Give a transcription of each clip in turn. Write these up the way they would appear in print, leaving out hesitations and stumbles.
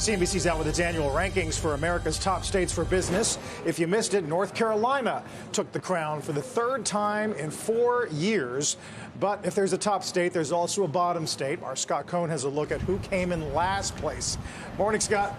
CNBC's out with its annual rankings for America's top states for business. If you missed it, North Carolina took the crown for the third time in 4 years. But if there's a top state, there's also a bottom state. Our Scott Cohn has a look at who came in last place. Morning, Scott.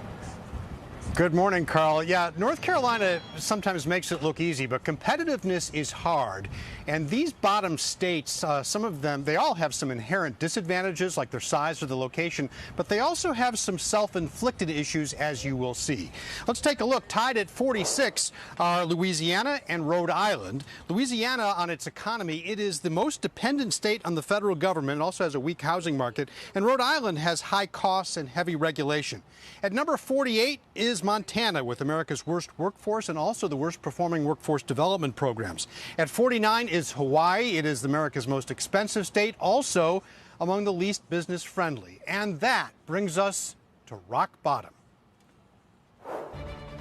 Good morning, Carl. Yeah, North Carolina sometimes makes it look easy, but competitiveness is hard. And these bottom states, some of them, they all have some inherent disadvantages, like their size or the location, but they also have some self-inflicted issues, as you will see. Let's take a look. Tied at 46 are Louisiana and Rhode Island. Louisiana, on its economy, it is the most dependent state on the federal government. It also has a weak housing market. And Rhode Island has high costs and heavy regulation. At number 48 is Montana, with America's worst workforce and also the worst performing workforce development programs. At 49 is Hawaii. It is America's most expensive state, also among the least business friendly. And that brings us to rock bottom.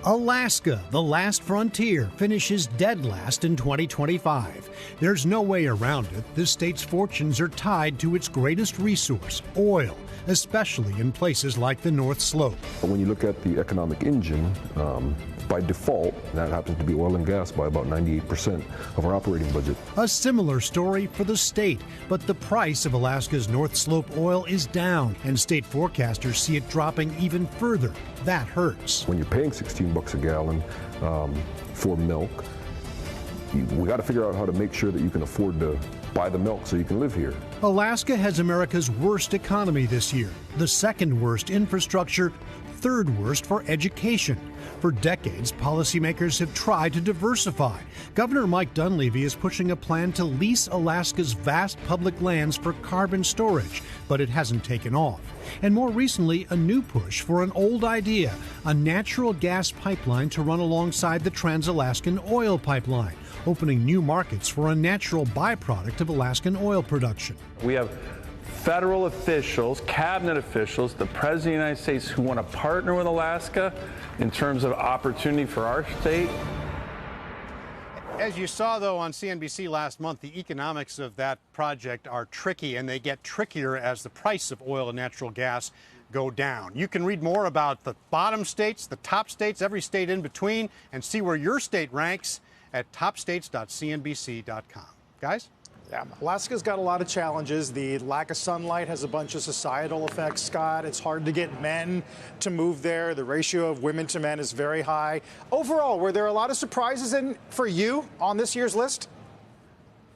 Alaska, the last frontier, finishes dead last in 2025. There's no way around it. This state's fortunes are tied to its greatest resource, oil, especially in places like the North Slope. When you look at the economic engine, by default, that happens to be oil and gas by about 98% of our operating budget. A similar story for the state, but the price of Alaska's North Slope oil is down, and state forecasters see it dropping even further. That hurts. When you're paying $16 a gallon for milk, we got to figure out how to make sure that you can afford to buy the milk so you can live here. Alaska has America's worst economy this year, the second worst infrastructure, third worst for education. For decades, policymakers have tried to diversify. Governor Mike Dunleavy is pushing a plan to lease Alaska's vast public lands for carbon storage, but it hasn't taken off. And more recently, a new push for an old idea, a natural gas pipeline to run alongside the Trans-Alaskan oil pipeline, opening new markets for a natural byproduct of Alaskan oil production. We have federal officials, cabinet officials, the President of the United States who want to partner with Alaska in terms of opportunity for our state. As you saw, though, on CNBC last month, the economics of that project are tricky, and they get trickier as the price of oil and natural gas go down. You can read more about the bottom states, the top states, every state in between, and see where your state ranks at topstates.cnbc.com. Guys? Yeah, Alaska's got a lot of challenges. The lack of sunlight has a bunch of societal effects, Scott. It's hard to get men to move there. The ratio of women to men is very high. Overall, were there a lot of surprises for you on this year's list?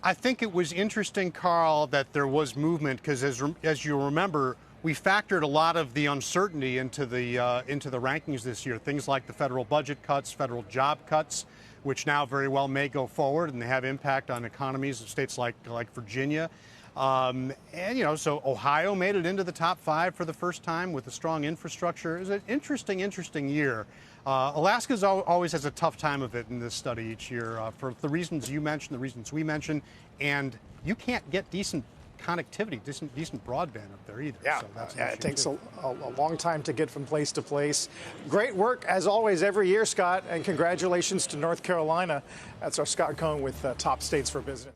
I think it was interesting, Carl, that there was movement because, as you remember, we factored a lot of the uncertainty into the rankings this year. Things like the federal budget cuts, federal job cuts, which now very well may go forward, and they have impact on economies of states like Virginia. And, you know, so Ohio made it into the top 5 for the first time with a strong infrastructure. It was an interesting year. Alaska always has a tough time of it in this study each year for the reasons you mentioned, the reasons we mentioned, and you can't get decent connectivity, decent broadband up there either. Yeah, so that's it takes a long time to get from place to place. Great work, as always, every year, Scott, and congratulations to North Carolina. That's our Scott Cohn with Top States for Business.